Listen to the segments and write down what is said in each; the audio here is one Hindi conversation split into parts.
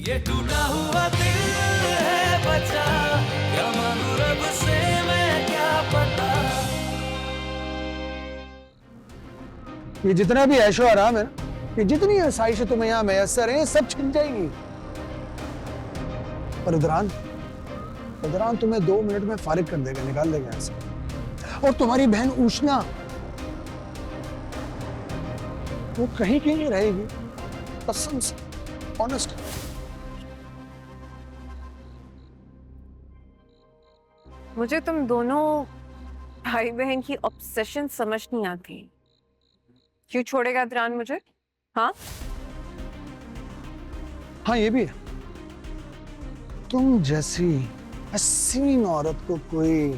ये टूटा हुआ दिल है बचा, क्या मांगू रब से मैं क्या पता। ये जितना भी ऐशो आराम है ना, ये जितनी आसाइश तुम्हें यहाँ मैसर है, सब छिन जाएंगी। और इदरान तुम्हें 2 मिनट में फारिग कर देगा, निकाल देगा यहाँ से। और तुम्हारी बहन उष्णा, वो कहीं कहीं रहेगी, कसम से, ऑनेस्ट। मुझे तुम दोनों भाई बहन की ऑब्सेशन समझ नहीं आती। क्यों छोड़ेगा इदरान मुझे? हाँ हाँ, ये भी है। तुम जैसी हसीन औरत को कोई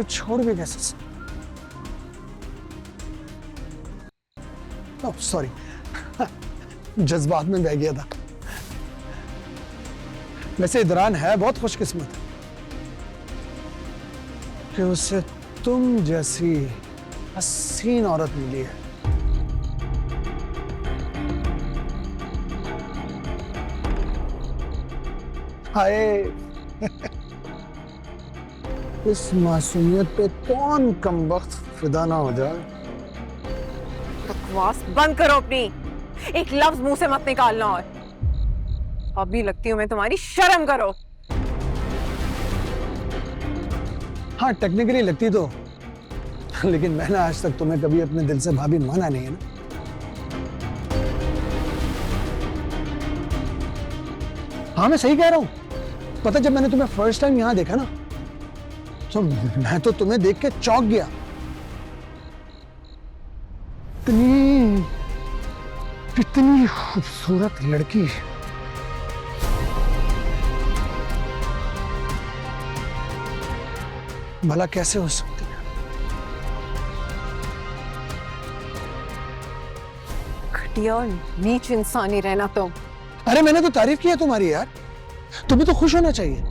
छोड़ भी कैसे सकता? ओह सॉरी, जज्बात में बह गया था। वैसे इदरान है बहुत खुशकिस्मत कि उसे तुम जैसी हसीन औरत मिली है। हाय, इस मासूमियत पे कौन कमबख्त फिदा ना हो जाए। बकवास बंद करो अपनी, एक लफ्ज मुंह से मत निकालना। और अभी लगती हूँ मैं तुम्हारी, शर्म करो। हाँ, टेक्निकली लगती तो, लेकिन मैंने आज तक तुम्हें कभी अपने दिल से भाभी माना नहीं है ना। हाँ, मैं सही कह रहा हूं। पता, जब मैंने तुम्हें फर्स्ट टाइम यहां देखा ना, तो मैं तो तुम्हें देख के चौंक गया। इतनी खूबसूरत लड़की भला कैसे हो सकती है? घटिया और नीच इंसान ही रहना तुम। अरे मैंने तो तारीफ की है तुम्हारी यार, तुम्हें तो खुश होना चाहिए।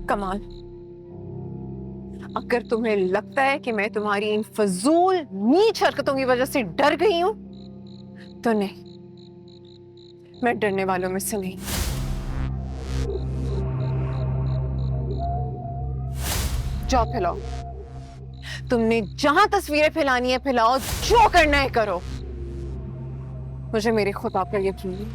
कमाल, अगर तुम्हें लगता है कि मैं तुम्हारी इन फजूल नीच हरकतों की वजह से डर गई हूं, तो नहीं, मैं डरने वालों में से नहीं। जाओ फैलाओ, तुमने जहां तस्वीरें फैलानी है फैलाओ, जो करना है करो। मुझे मेरे खुदा पर यकीन है,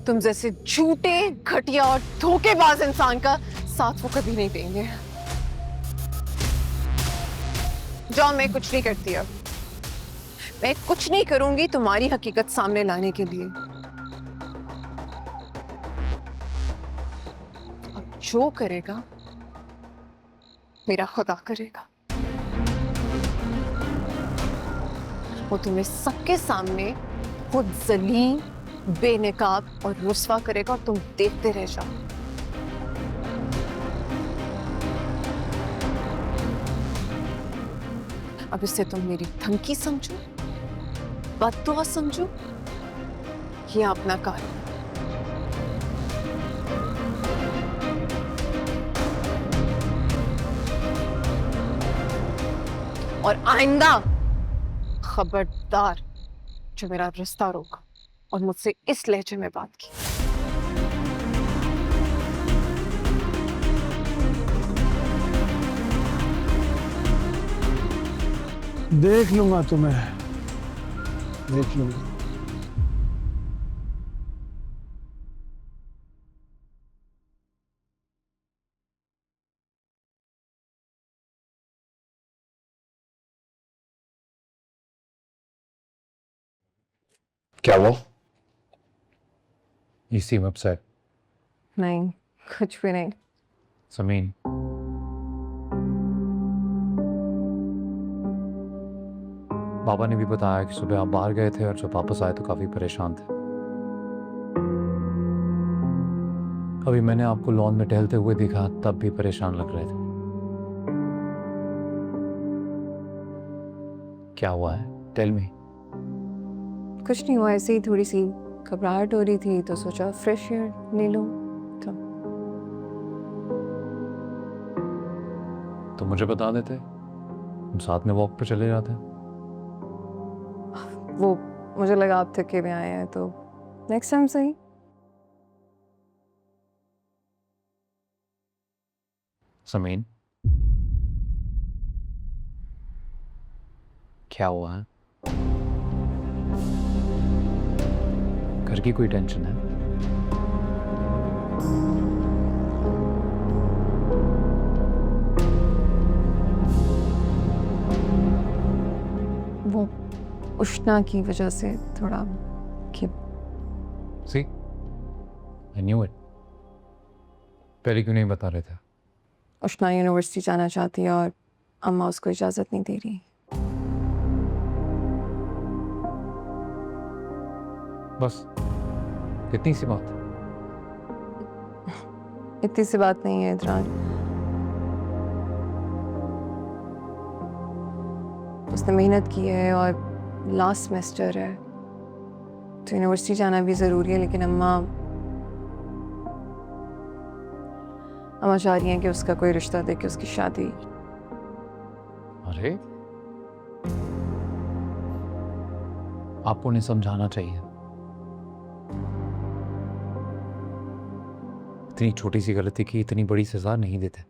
तुम जैसे झूठे, घटिया और धोखेबाज इंसान का साथ वो कभी नहीं देंगे। जाओ, मैं कुछ नहीं करती अब। मैं कुछ नहीं करूंगी तुम्हारी हकीकत सामने लाने के लिए। अब जो करेगा मेरा खुदा करेगा। वो तुम्हें सबके सामने खुद जलील, बेनकाब और रुस्वा करेगा और तुम देखते रह जाओ। अब इसे तुम मेरी धमकी समझो, बद्दुआ समझो, या अपना कार्य। और आइंदा खबरदार जो मेरा रास्ता रोका और मुझसे इस लहजे में बात की। देख लूंगा तुम्हें, देख लूंगा। क्या वो? You seem upset. नहीं, कुछ भी नहीं। समीन, बाबा ने भी बताया कि सुबह आप बाहर गए थे और जब वापस आए तो काफी परेशान थे। अभी मैंने आपको लॉन में टहलते हुए देखा, तब भी परेशान लग रहे थे। क्या हुआ है? Tell me. कुछ नहीं हुआ, ऐसे ही थोड़ी सी घबराहट हो रही थी तो सोचा फ्रेश एयर ले लो। तो मुझे बता देते, हम साथ में वॉक पे चले जाते। वो मुझे लगा आप थके हुए आए हैं तो नेक्स्ट टाइम सही। समीन, क्या हुआ है? घर की कोई टेंशन है? वो उष्णा की वजह से थोड़ा कि सी, आई न्यू इट। पहले क्यों नहीं बता रहे थे? उष्णा यूनिवर्सिटी जाना चाहती है और अम्मा उसको इजाज़त नहीं दे रही। बस इतनी सी बात। इतनी सी बात नहीं है इधरान। उसने मेहनत की है और लास्ट सेमेस्टर है तो यूनिवर्सिटी जाना भी ज़रूरी है, लेकिन अम्मा चाह रही हैं कि उसका कोई रिश्ता देके उसकी शादी। अरे, आपको उन्हें समझाना चाहिए। इतनी छोटी सी गलती की इतनी बड़ी सजा नहीं देते।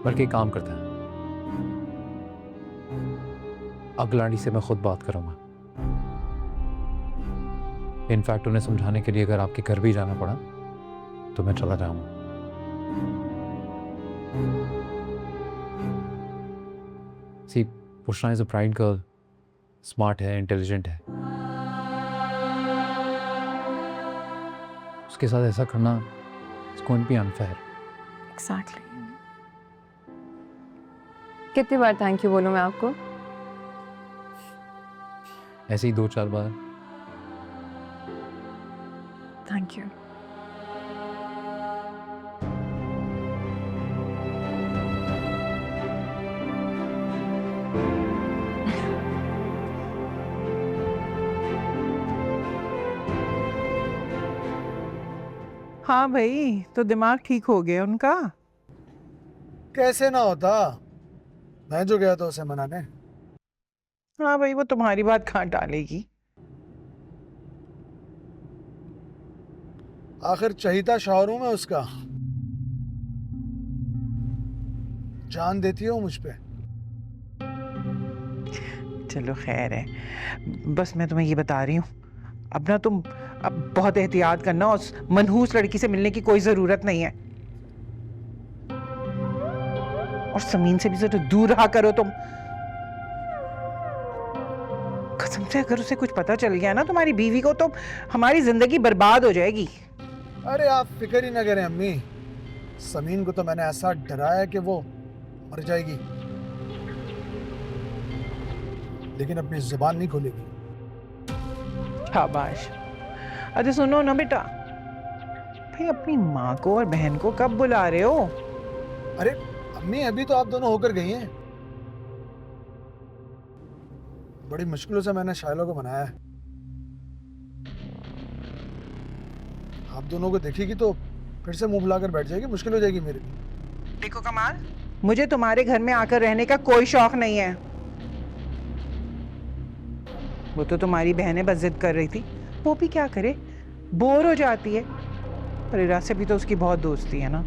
बल्कि एक काम करते हैं, अगलाड़ी से मैं खुद बात करूंगा। इनफैक्ट उन्हें समझाने के लिए अगर आपके घर भी जाना पड़ा तो मैं चला जाऊंगा। See, Pushna is a bright girl, smart है, इंटेलिजेंट है। उसके साथ ऐसा करना it's going to be unfair. Exactly. कितनी बार थैंक यू बोलूं मैं आपको? ऐसे ही 2-4 बार। Thank you. हाँ भाई, तो दिमाग ठीक हो गया उनका? कैसे ना होता, मैं जो गया था उसे मनाने। हाँ भाई, वो तुम्हारी बात कहाँ टालेगी। आखिर चहीता शौहर हूं मैं उसका, जान देती हो मुझ पे। चलो खैर है, बस मैं तुम्हें ये बता रही हूँ, अब ना तुम अब बहुत एहतियात करना। उस मनहूस लड़की से मिलने की कोई जरूरत नहीं है, और समीन से भी जरा दूर रहा करो तुम। कसम से अगर उसे कुछ पता चल गया ना तुम्हारी बीवी को, तो हमारी जिंदगी बर्बाद हो जाएगी। अरे आप फिक्र ही ना करें अम्मी, समीन को तो मैंने ऐसा डराया कि वो मर जाएगी, लेकिन अपनी जुबान नहीं खोलेगी। शाबाश। अरे सुनो ना बेटा, भाई अपनी माँ को और बहन को कब बुला रहे हो? अरे अम्मी, अभी तो आप दोनों होकर गई हैं। बड़ी मुश्किलों से मैंने शायला को बनाया है। आप दोनों को देखेगी तो फिर से मुंह बुलाकर बैठ जाएगी, मुश्किल हो जाएगी मेरे लिए। देखो कमाल, मुझे तुम्हारे घर में आकर रहने का कोई शौक नहीं है। वो तो तुम्हारी बहनें बस जिद कर रही थी, वो भी क्या करे, बोर हो जाती है। पर इरा से भी तो उसकी बहुत दोस्ती है ना।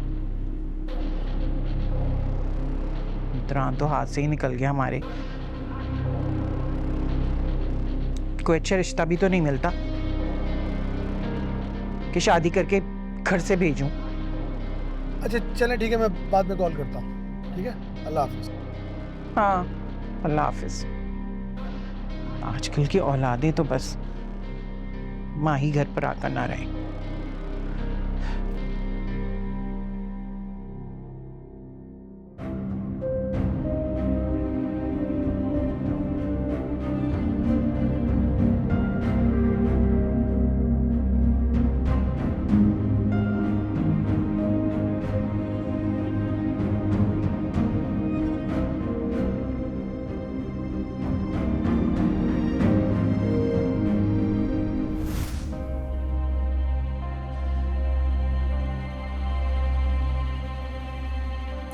इतरान तो हाथ से ही निकल गया हमारे। कोई अच्छा रिश्ता भी तो नहीं मिलता कि शादी करके घर से भेजूं। अच्छा चलें ठीक है, मैं बाद में कॉल करता हूँ। ठीक है, अल्लाह हाफिज। हाँ, अल्लाह हाफिज। आजकल की औलादें तो बस माँ ही घर पर आकर ना रहे।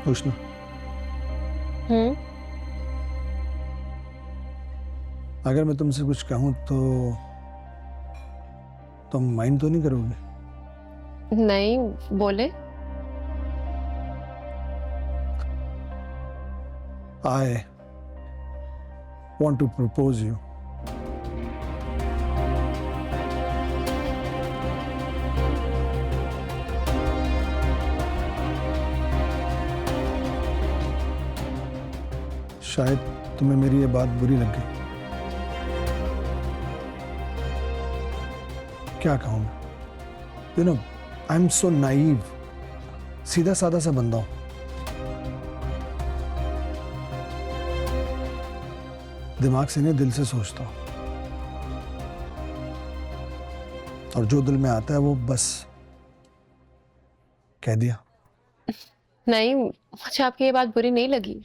उष्णा, हम्म। अगर मैं तुमसे कुछ कहूं तो तुम माइंड तो नहीं करोगे? नहीं, बोले। I want to propose you. शायद तुम्हें मेरी ये बात बुरी लग गई। क्या कहूं मैं? You know, I am so naive, सीधा साधा सा बंदा हूं। दिमाग से नहीं, दिल से सोचता हूं, और जो दिल में आता है वो बस कह दिया। नहीं, मुझे आपकी ये बात बुरी नहीं लगी।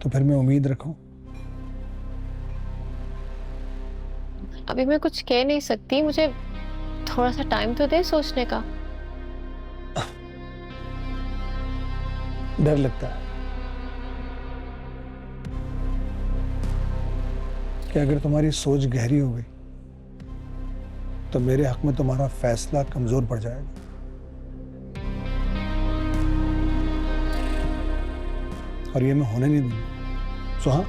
तो फिर मैं उम्मीद रखूं? अभी मैं कुछ कह नहीं सकती, मुझे थोड़ा सा टाइम तो दे सोचने का। डर लगता है कि अगर तुम्हारी सोच गहरी हो गई तो मेरे हक में तुम्हारा फैसला कमजोर पड़ जाएगा। और ये मैं होने नहीं दूंगा। सो हाँ,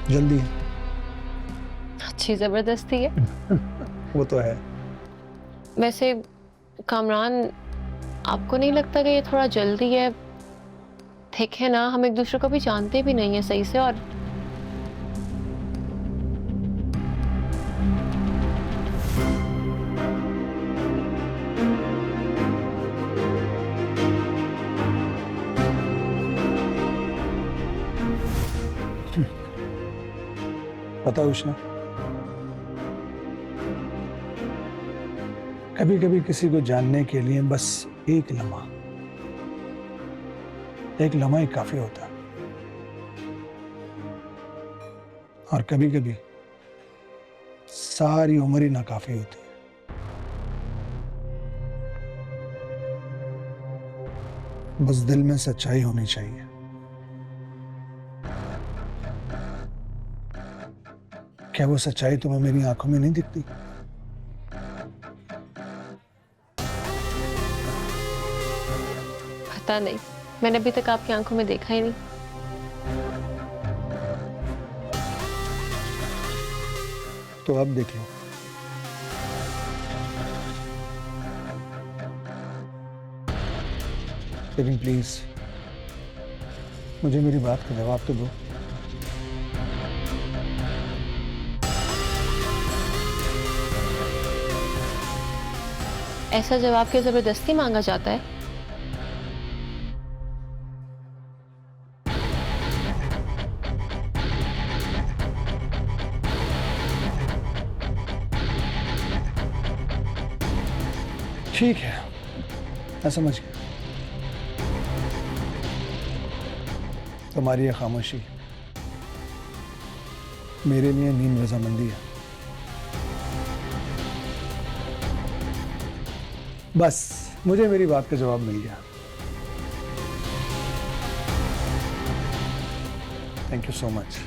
जल्दी है। अच्छी जबरदस्ती है। वो तो है। वैसे कामरान, आपको नहीं लगता कि ये थोड़ा जल्दी है? देखे ना, हम एक दूसरे को भी जानते भी नहीं है सही से। और पता है उष्णा, कभी कभी किसी को जानने के लिए बस एक लम्हा ही काफी होता है। और कभी कभी सारी उम्र ही नाकाफी होती है। बस दिल में सच्चाई होनी चाहिए। क्या वो सच्चाई तुम्हें मेरी आंखों में नहीं दिखती? पता नहीं, मैंने अभी तक आपकी आंखों में देखा ही नहीं। तो अब देख लो। लेकिन प्लीज मुझे मेरी बात का जवाब तो दो। ऐसा जवाब क्यों जबरदस्ती मांगा जाता है? ठीक है, मैं समझ गया। तुम्हारी ये खामोशी मेरे लिए नीम रजामंदी है। बस मुझे मेरी बात का जवाब मिल गया। Thank you so much.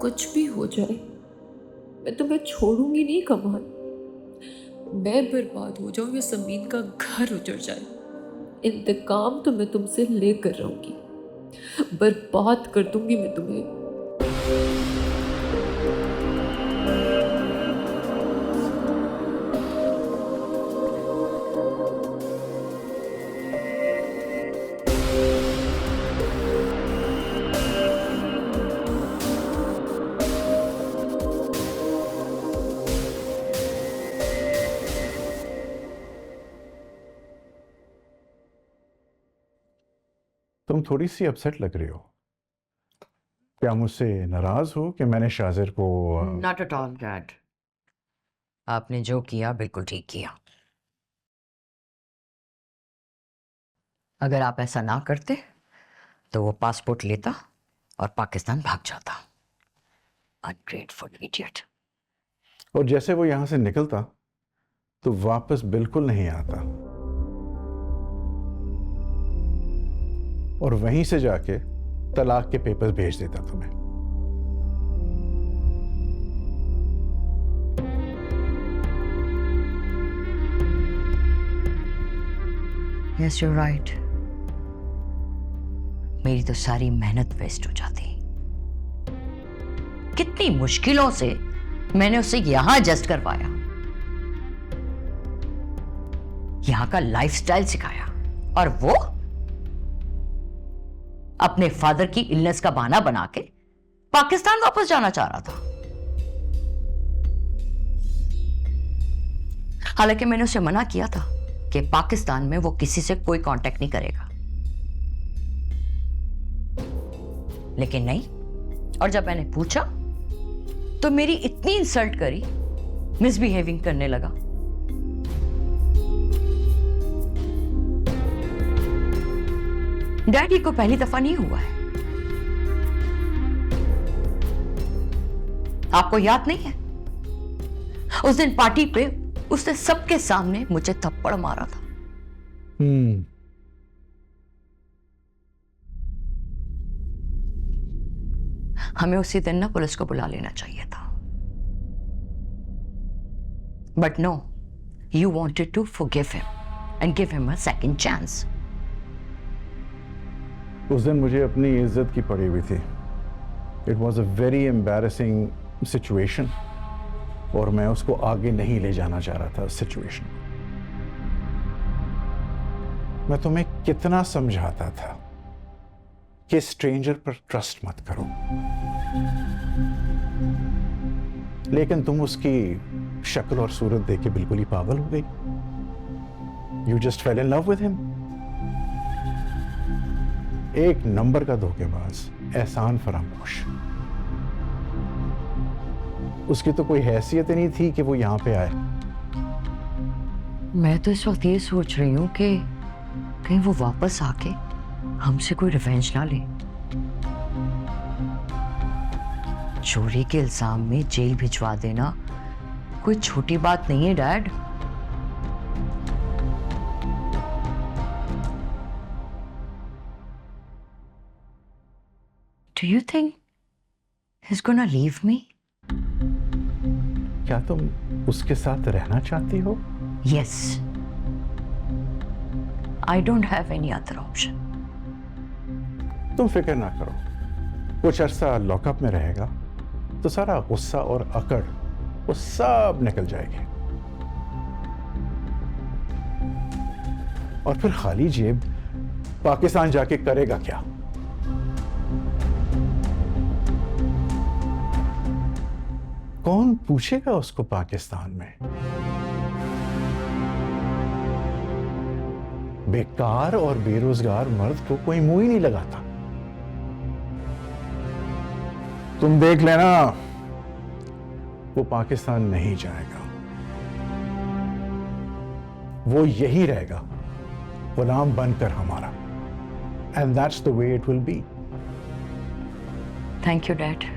कुछ भी हो जाए, मैं तुम्हें छोड़ूंगी नहीं कमाल। मैं बर्बाद हो जाऊं या समीन का घर उजड़ जाए, इंतकाम तो मैं तुमसे लेकर रहूंगी। बर्बाद कर दूंगी मैं तुम्हें। तुम थोड़ी सी अपसेट लग रही हो। क्या मुझसे नाराज हो कि मैंने शाजिर को नॉट एट ऑल डैड, आपने जो किया बिल्कुल ठीक किया। अगर आप ऐसा ना करते तो वो पासपोर्ट लेता और पाकिस्तान भाग जाता। Ungrateful idiot. और जैसे वो यहां से निकलता तो वापस बिल्कुल नहीं आता, और वहीं से जाके तलाक के पेपर्स भेज देता तुम्हें। यस यू राइट, मेरी तो सारी मेहनत वेस्ट हो जाती। कितनी मुश्किलों से मैंने उसे यहां एडजस्ट करवाया, यहां का लाइफस्टाइल सिखाया, और वो अपने फादर की इलनेस का बहाना बना के पाकिस्तान वापस जाना चाह रहा था। हालांकि मैंने उसे मना किया था कि पाकिस्तान में वो किसी से कोई कांटेक्ट नहीं करेगा, लेकिन नहीं। और जब मैंने पूछा तो मेरी इतनी इंसल्ट करी, मिसबिहेविंग करने लगा। डैडी को पहली दफा नहीं हुआ है, आपको याद नहीं है? उस दिन पार्टी पे उसने सबके सामने मुझे थप्पड़ मारा था। हमें उसी दिन ना पुलिस को बुला लेना चाहिए था, but no, you wanted to forgive him and give him a second chance. उस दिन मुझे अपनी इज्जत की पड़ी हुई थी। It was a very embarrassing situation, और मैं उसको आगे नहीं ले जाना चाह रहा था उस सिचुएशन को। मैं तुम्हें कितना समझाता था कि स्ट्रेंजर पर ट्रस्ट मत करो, लेकिन तुम उसकी शक्ल और सूरत देख के बिल्कुल ही पागल हो गई। You just fail in love with him. एक नंबर का धोखेबाज, एहसान फरामोश। उसकी तो कोई हैसियत ही नहीं थी कि वो यहां पे आए। मैं तो इस वक्त ये सोच रही हूं कि कहीं वो वापस आके हमसे कोई रिवेंज ना ले। चोरी के इल्जाम में जेल भिजवा देना कोई छोटी बात नहीं है dad. Do you think he's gonna leave me? क्या तुम उसके साथ रहना चाहती हो? Yes. I don't have any other option. तुम फिक्र ना करो, कुछ अरसा लॉकअप में रहेगा तो सारा गुस्सा और अकड़ वो सब निकल जाएगी, और फिर खाली जेब पाकिस्तान जाके करेगा क्या? कौन पूछेगा उसको पाकिस्तान में? बेकार और बेरोजगार मर्द को कोई मुंह ही नहीं लगाता। तुम देख लेना, वो पाकिस्तान नहीं जाएगा, वो यही रहेगा गुलाम बनकर हमारा। And that's the way it will be. Thank you, Dad.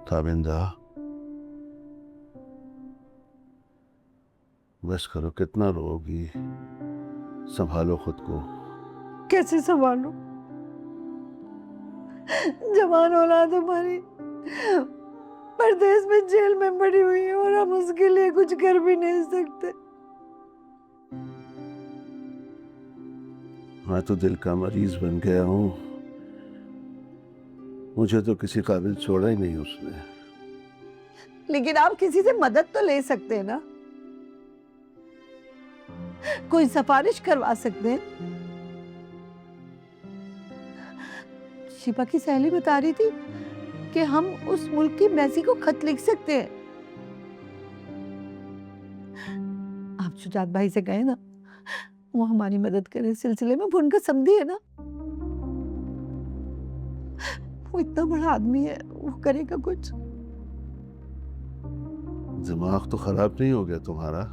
Tabinda, बस करो, कितना रोगी, संभालो खुद को। कैसे संभालूं? जवान औलाद हमारी परदेश में जेल में पड़ी हुई है और हम उसके लिए कुछ कर भी नहीं सकते। मैं तो दिल का मरीज बन गया हूँ। मुझे तो किसी काबिल छोड़ा ही नहीं उसने। लेकिन आप किसी से मदद तो ले सकते हैं ना, कोई सिफारिश करवा सकते हैं। शिपा की सहेली बता रही थी कि हम उस मुल्क की एम्बेसी को खत लिख सकते हैं। आप शुजात भाई से कहें ना, वो हमारी मदद करे इस सिलसिले में। वो उनका समधी है ना, वो इतना बड़ा आदमी है, वो करेगा कुछ। दिमाग तो खराब नहीं हो गया तुम्हारा?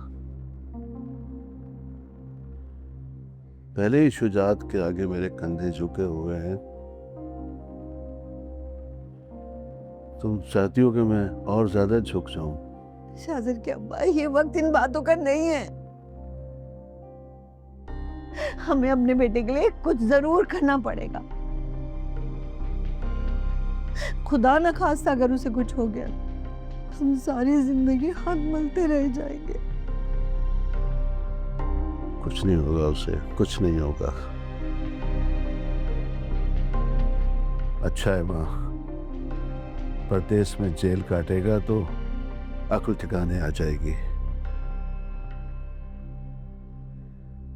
पहले ही शुजात के आगे मेरे कंधे झुके हुए हैं। तुम चाहती हो कि मैं और ज्यादा झुक जाऊं? शाजिर के अब्बा, ये वक्त इन बातों का नहीं है। हमें अपने बेटे के लिए कुछ जरूर करना पड़ेगा। खुदा न खास्ता अगर उसे कुछ हो गया, हम सारी जिंदगी हाथ मलते रह जाएंगे। कुछ नहीं होगा उसे, कुछ नहीं होगा। अच्छा है माँ, परदेश में जेल काटेगा तो अक्ल ठिकाने आ जाएगी।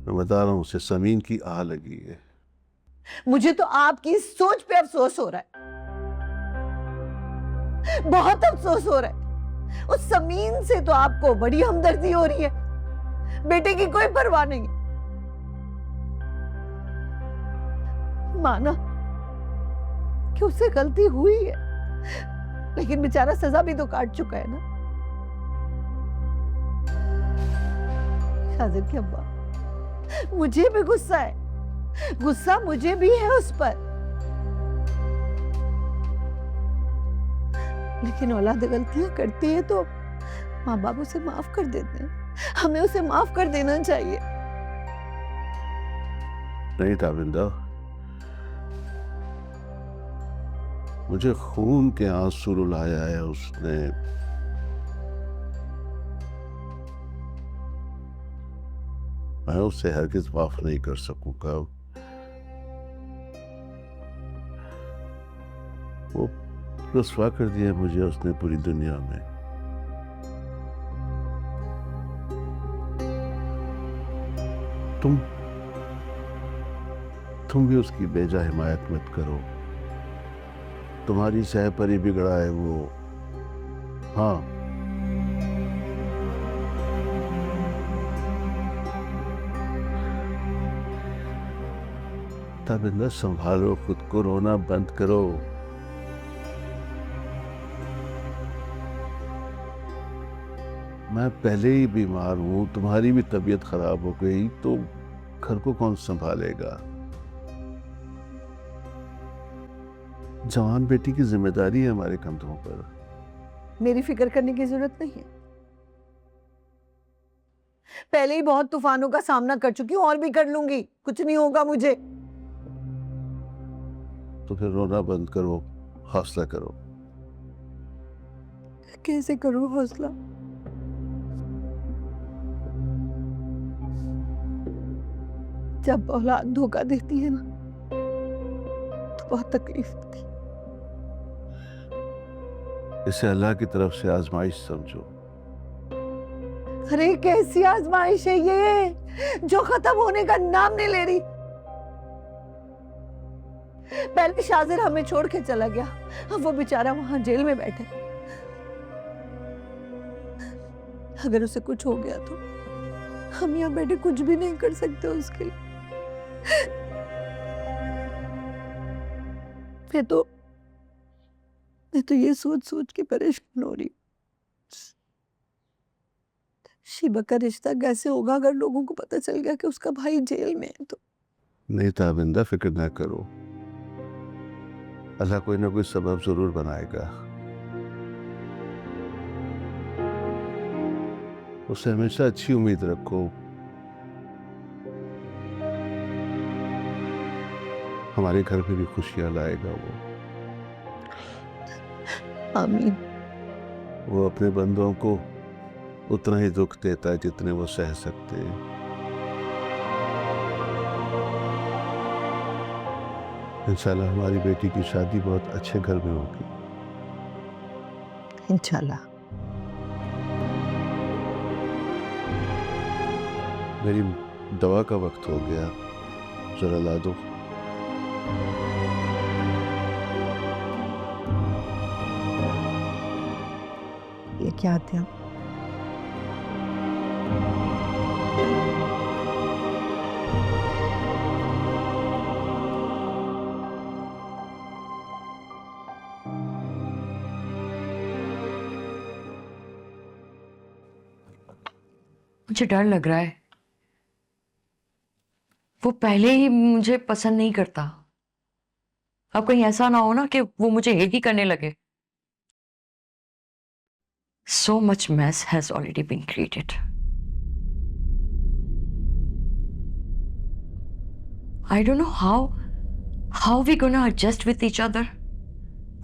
मैं बता रहा हूं, उसे समीन की आह लगी है। मुझे तो आपकी सोच पे अफसोस हो रहा है, बहुत अफसोस हो रहा है। उस समीन से तो आपको बड़ी हमदर्दी हो रही है, बेटे की कोई परवाह नहीं। माना कि उससे गलती हुई है, लेकिन बेचारा सजा भी तो काट चुका है ना। शाजिर के अब्बा, मुझे भी गुस्सा है, गुस्सा मुझे भी है उस पर, लेकिन औलाद गलतियां करती है तो माँ बाप उसे माफ कर देते हैं। हमें उसे माफ कर देना चाहिए। नहीं ताबिंदा, मुझे खून के आंसू रुलाया है उसने। मैं उसे हरगिज माफ नहीं कर सकूंगा। वो रुस्वा कर दिया मुझे उसने पूरी दुनिया में। तुम भी उसकी बेजा हिमायत मत करो। तुम्हारी सहपरी बिगड़ा है वो। हाँ, ताबिंदा संभालो खुद को, रोना बंद करो। मैं पहले ही बीमार हूं, तुम्हारी भी तबीयत खराब हो गई तो घर को कौन संभालेगा? जवान बेटी की जिम्मेदारी है हमारे कंधों पर। मेरी फिक्र करने की जरूरत नहीं है, पहले ही बहुत तूफानों का सामना कर चुकी हूं, और भी कर लूंगी, कुछ नहीं होगा मुझे। तो फिर रोना बंद करो, हौसला करो। कैसे करूं हौसला? जब औलाद धोखा देती है ना तो बहुत तकलीफ होती है। इसे अल्लाह की तरफ से आजमाइश समझो। अरे कैसी आजमाइश है ये जो खत्म होने का नाम नहीं ले रही। पहले शाजिर हमें छोड़ के चला गया, अब वो बेचारा वहां जेल में बैठे। अगर उसे कुछ हो गया तो हम यहाँ बैठे कुछ भी नहीं कर सकते उसके लिए। मैं तो ये सोच सोच के परेशान हो रही। शिबा का रिश्ता कैसे होगा अगर लोगों को पता चल गया कि उसका भाई जेल में है तो? नहीं ताबिंदा, फिक्र ना करो, अल्लाह कोई ना कोई सबब जरूर बनाएगा। उससे हमेशा अच्छी उम्मीद रखो। हमारे घर पे भी खुशियां लाएगा वो। आमीन। वो अपने बंदों को उतना ही दुख देता है जितने वो सह सकते हैं। इंशाल्लाह हमारी बेटी की शादी बहुत अच्छे घर में होगी। इंशाल्लाह। मेरी दवा का वक्त हो गया, जरा ला दो। ये क्या आते हैं? मुझे डर लग रहा है, वो पहले ही मुझे पसंद नहीं करता। अब कहीं ऐसा ना हो ना कि वो मुझे हेट ही करने लगे। So much mess has already been created. I don't know how we gonna adjust with each other.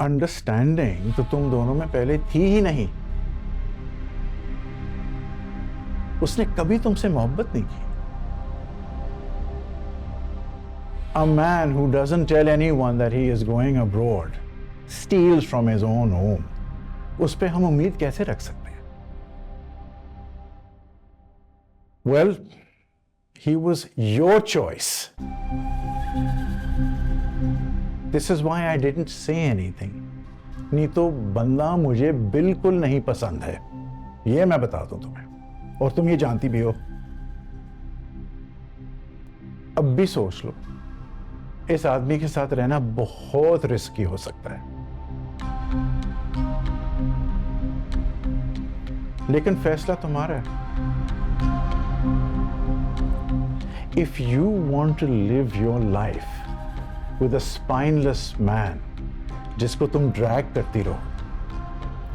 Understanding तो तुम दोनों में पहले थी ही नहीं। उसने कभी तुमसे मोहब्बत नहीं की। A man who doesn't tell anyone that he is going abroad steals from his own home. उस पे हम उम्मीद कैसे रख सकते हैं? Well, he was your choice. This is why I didn't say anything. नहीं तो बंदा मुझे बिल्कुल नहीं पसंद है, ये मैं बता दूं तुम्हें, और तुम ये जानती भी हो। अब भी सोच लो, इस आदमी के साथ रहना बहुत रिस्की हो सकता है, लेकिन फैसला तुम्हारा है। If you want to live your life with a spineless man जिसको तुम ड्रैग करती रहो,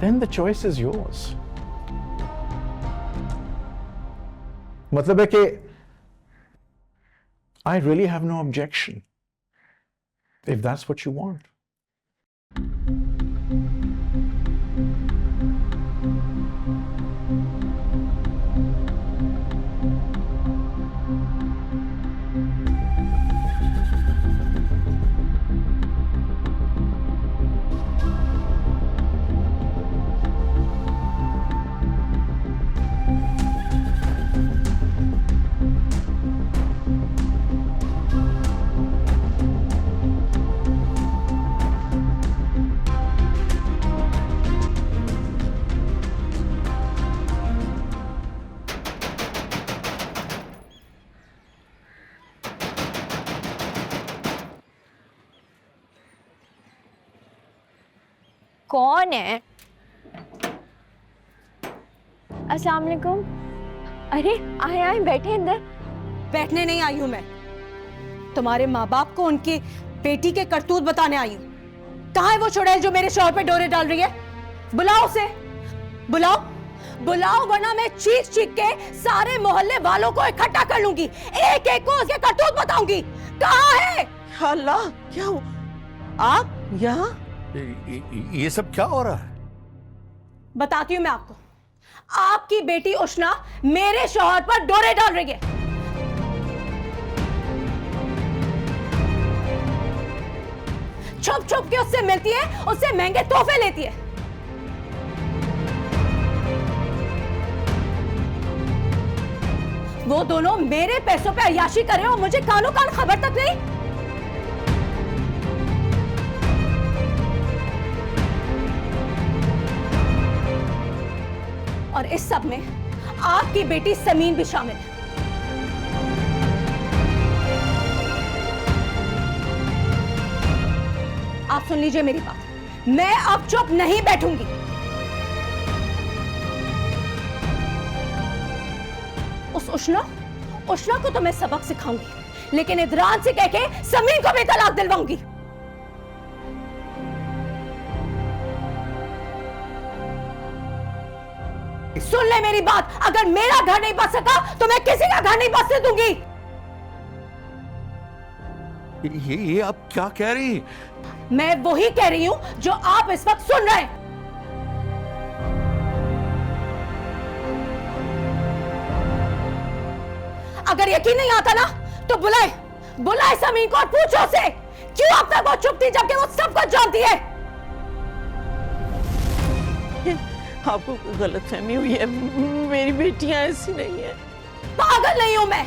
then the choice is yours. मतलब है कि I really have no objection if that's what you want. कौन है? अस्सलाम वालेकुम। अरे आए आए, बैठे अंदर। बैठने नहीं आई हूं मैं, तुम्हारे माँ बाप को उनकी बेटी के करतूत बताने आई हूं। कहाँ है वो चुड़ैल जो मेरे शौहर पे डोरे डाल रही है? बुलाओ उसे, बुलाओ बुलाओ, वरना मैं चीख चीख के सारे मोहल्ले वालों को इकट्ठा कर लूंगी, एक एक को उसके करतूत बताऊंगी। कहाँ है? अल्लाह, क्या हो? आप यहाँ? ये सब क्या हो रहा है? बताती हूँ मैं आपको। आपकी बेटी उष्णा मेरे शौहर पर डोरे डाल रही है। छुप छुप के उससे मिलती है, उससे महंगे तोहफे लेती है। वो दोनों मेरे पैसों पे अय्याशी कर रहे हो, मुझे कानों कान खबर तक नहीं। और इस सब में आपकी बेटी समीन भी शामिल है। आप सुन लीजिए मेरी बात, मैं अब चुप नहीं बैठूंगी। उस उष्णा को तो मैं सबक सिखाऊंगी, लेकिन इदरान से कह के समीन को भी तलाक दिलवाऊंगी। सुन ले मेरी बात, अगर मेरा घर नहीं बच सका तो मैं किसी का घर नहीं बसने दूंगी। ये आप क्या कह रही हैं? मैं वही कह रही हूं जो आप इस वक्त सुन रहे हैं। अगर यकीन नहीं आता ना तो बुलाए समीन को और पूछो से क्यों अब तक वो चुप थी जबकि वो सब कुछ जानती है? आपको गलतफहमी हुई है, मेरी बेटियां ऐसी नहीं है। पागल नहीं हूं मैं,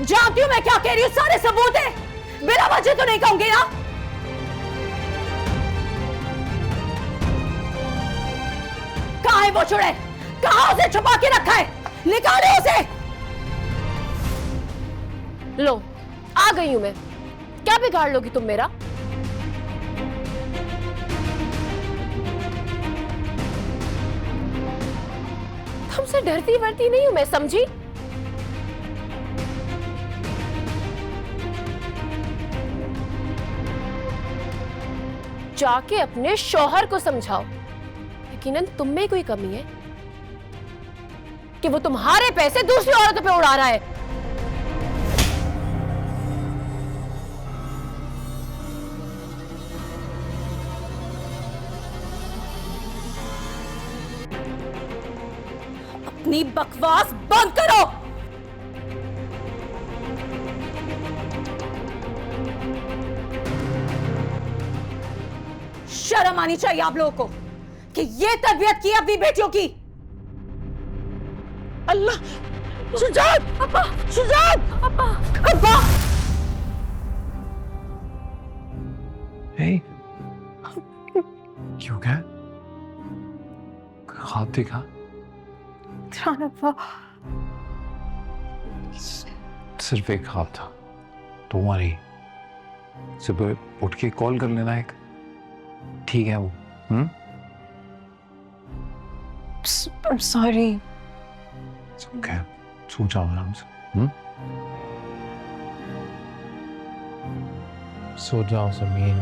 जानती हूं मैं क्या कह रही हूं, सारे सबूत है, बिना वजह तो नहीं कहूंगी ना। कहां है वो चुड़ैल? कहां उसे छुपा के रखा है? निकाले उसे। लो आ गई हूं मैं, क्या बिगाड़ लोगी तुम मेरा? तुमसे डरती वरती नहीं हूं मैं, समझी? जाके अपने शौहर को समझाओ, यकीनन तुम में कोई कमी है कि वो तुम्हारे पैसे दूसरी औरतों पे उड़ा रहा है। अपनी बकवास बंद करो। शर्म आनी चाहिए आप लोगों को कि ये तरबियत की अपनी बेटियों की। अल्लाह, सुजान, अब्बा, सुजान, अब्बा, अब्बा। Hey, क्यों क्या? ख्वाब देखा? सिर्फ एक ख्वाब था, तुम्हारी। सुबह उठ के कॉल कर लेना एक, ठीक है वो? I'm sorry. It's okay. सो जाओ आराम से। सो जाओ ज़मीन।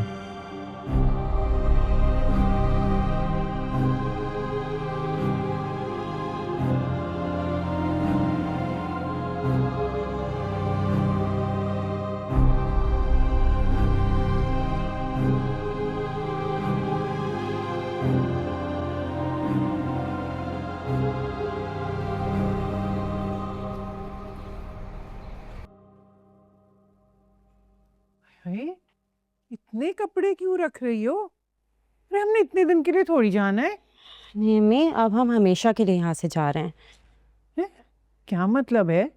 इतने कपड़े क्यों रख रही हो? अरे हमने इतने दिन के लिए थोड़ी जाना है। नहीं अम्मी, अब हम हमेशा के लिए यहाँ से जा रहे हैं। क्या मतलब है?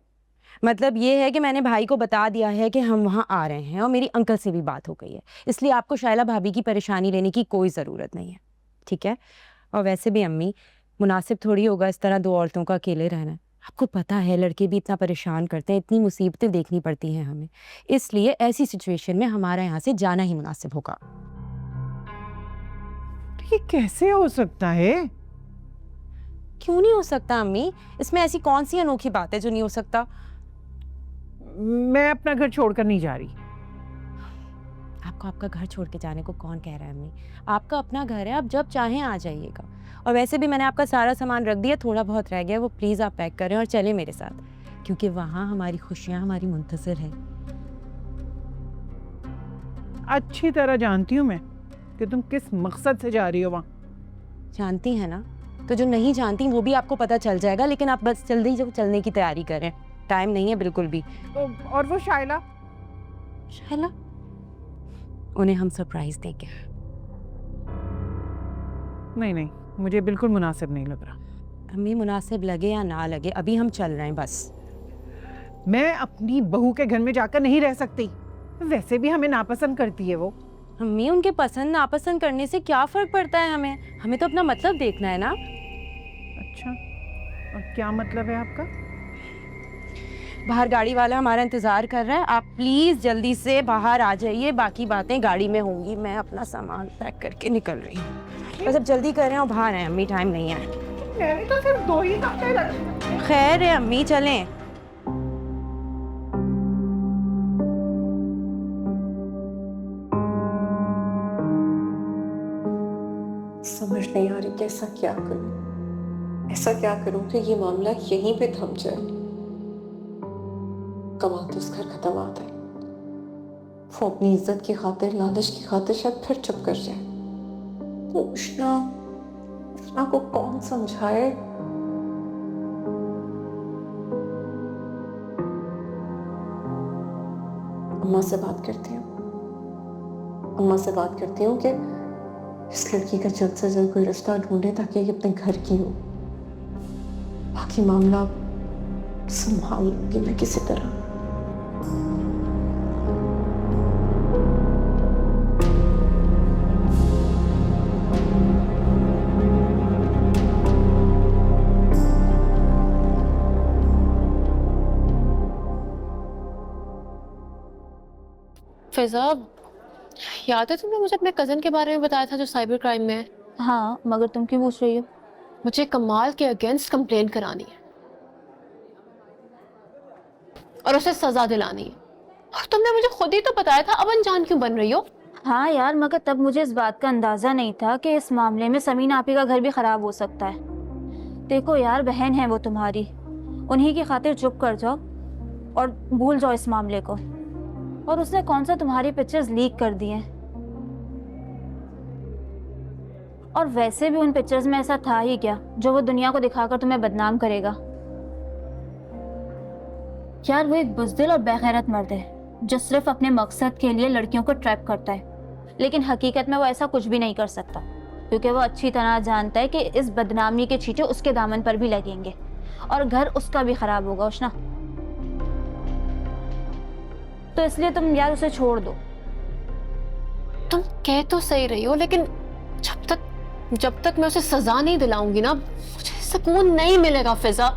मतलब ये है कि मैंने भाई को बता दिया है कि हम वहाँ आ रहे हैं और मेरी अंकल से भी बात हो गई है, इसलिए आपको शायला भाभी की परेशानी लेने की कोई ज़रूरत नहीं है, ठीक है? और वैसे भी अम्मी, मुनासिब थोड़ी होगा इस तरह 2 औरतों का अकेले रहना। आपको पता है लड़के भी इतना परेशान करते हैं, इतनी मुसीबतें देखनी पड़ती हैं हमें, इसलिए ऐसी सिचुएशन में हमारा यहाँ से जाना ही मुनासिब होगा। ये कैसे हो सकता है? क्यों नहीं हो सकता अम्मी? इसमें ऐसी कौन सी अनोखी बात है जो नहीं हो सकता? मैं अपना घर छोड़कर नहीं जा रही। आपको आपका घर छोड़ के जाने को कौन कह रहा है अम्मी? आपका अपना घर है, आप जब चाहें आ जाइएगा। और वैसे भी मैंने आपका सारा सामान रख दिया, थोड़ा बहुत रह गया, वो प्लीज़ आप पैक करें और चलें मेरे साथ, क्योंकि वहाँ हमारी खुशियाँ हमारी मुंतज़िर हैं। अच्छी तरह जानती हूँ मैं कि तुम किस मकसद से जा रही हो वहाँ। जानती हैं ना? तो जो नहीं जानती वो भी आपको पता चल जाएगा, लेकिन आप बस जल्दी जो चलने की तैयारी करें, टाइम नहीं है बिल्कुल भी। और वो शायला? शायला? उन्हें हम सरप्राइज देंगे। नहीं नहीं, मुझे बिल्कुल मुनासिब नहीं लग रहा। अम्मी, मुनासिब लगे या ना लगे, अभी हम चल रहे हैं बस। मैं अपनी बहू के घर में जाकर नहीं रह सकती, वैसे भी हमें नापसंद करती है वो। अम्मी, उनके पसंद नापसंद करने से क्या फ़र्क पड़ता है हमें तो अपना मतलब देखना है ना। अच्छा, और क्या मतलब है आपका? बाहर गाड़ी वाला हमारा इंतज़ार कर रहा है, आप प्लीज़ जल्दी से बाहर आ जाइए, बाकी बातें गाड़ी में होंगी। मैं अपना सामान पैक करके निकल रही हूँ, बस अब जल्दी कर रहे हैं और बाहर हैं अम्मी, टाइम नहीं है। मैंने तो सिर्फ 2 ही कपड़े रखे। खैर है अम्मी, चलें। समझ नहीं आ रही कि ऐसा क्या करूं, ऐसा क्या करूं कि ये मामला यहीं पे थम जाए। कमाल तो उस घर का दामाद है, वो अपनी इज्जत की खातिर, लालच की खातिर शायद फिर चुप कर जाए। वो उष्णा को कौन समझाए? अम्मा से बात करती हूँ। अम्मा से बात करती हूँ कि इस लड़की का जल्द से जल्द कोई रिश्ता ढूंढे ताकि ये अपने घर की हो। बाकी मामला संभाल लूंगी मैं किसी तरह। फिजा, याद है तुमने मुझे अपने कज़न के बारे में बताया था जो साइबर क्राइम में है? हाँ, मगर तुम क्यों पूछ रही हो? मुझे कमाल के अगेंस्ट कंप्लेन करानी है और उसे सजा दिलानी है। और तुमने मुझे खुद ही तो बताया था, अब अनजान क्यों बन रही हो? हाँ यार, मगर तब मुझे इस बात का अंदाज़ा नहीं था कि इस मामले में समीन आपी का घर भी ख़राब हो सकता है। देखो यार, बहन है वो तुम्हारी, उन्हीं की खातिर चुप कर जाओ और भूल जाओ इस मामले को। और उसने कौन सा तुम्हारी पिक्चर्स लीक कर दी हैं? और वैसे भी उन पिक्चर्स में ऐसा था ही क्या जो वो दुनिया को दिखाकर तुम्हें बदनाम करेगा? यार, वो एक बुज़दिल और बेगैरत मर्द है जो सिर्फ अपने मकसद के लिए लड़कियों को ट्रैप करता है, लेकिन हकीकत में वो ऐसा कुछ भी नहीं कर सकता, क्योंकि वो अच्छी तरह जानता है कि इस बदनामी के छींटे उसके दामन पर भी लगेंगे और घर उसका भी खराब होगा उष्णा। तो इसलिए तुम यार उसे छोड़ दो। तुम कह तो सही रही हो, लेकिन जब तक मैं उसे सजा नहीं दिलाऊंगी ना, मुझे सुकून नहीं मिलेगा फिजा।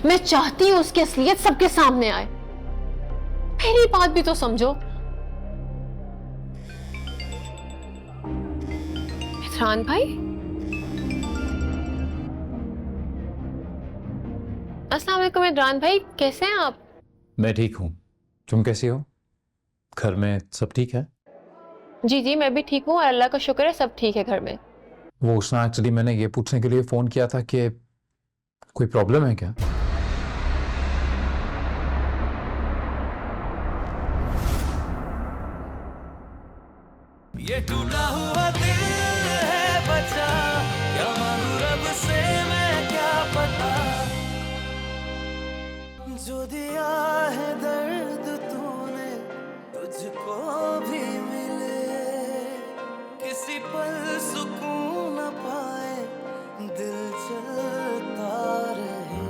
मैं चाहती हूं उसकी असलियत सबके सामने आए। मेरी बात भी तो समझो। इमरान भाई, अस्सलाम वालेकुम इमरान भाई, कैसे हैं आप? मैं ठीक हूँ, तुम कैसी हो? घर में सब ठीक है? जी जी, मैं भी ठीक हूँ और अल्लाह का शुक्र है सब ठीक है घर में। वो उसने एक्चुअली मैंने ये पूछने के लिए फ़ोन किया था कि कोई प्रॉब्लम है क्या? ये टूटा हुआ दिल है बचा, क्या मांगू रब से मैं क्या पता। जो दिया है दर्द तूने तुझको भी मिले, किसी पल सुकून न पाए दिल चलता रहे।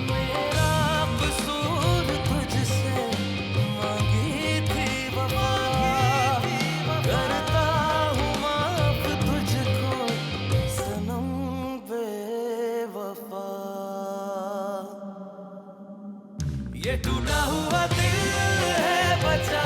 मेरा कसूर तुझसे मांगी थी वफा, करता हूँ माफ तुझको सनम बेवफा। ये टूटा हुआ दिल है बचा,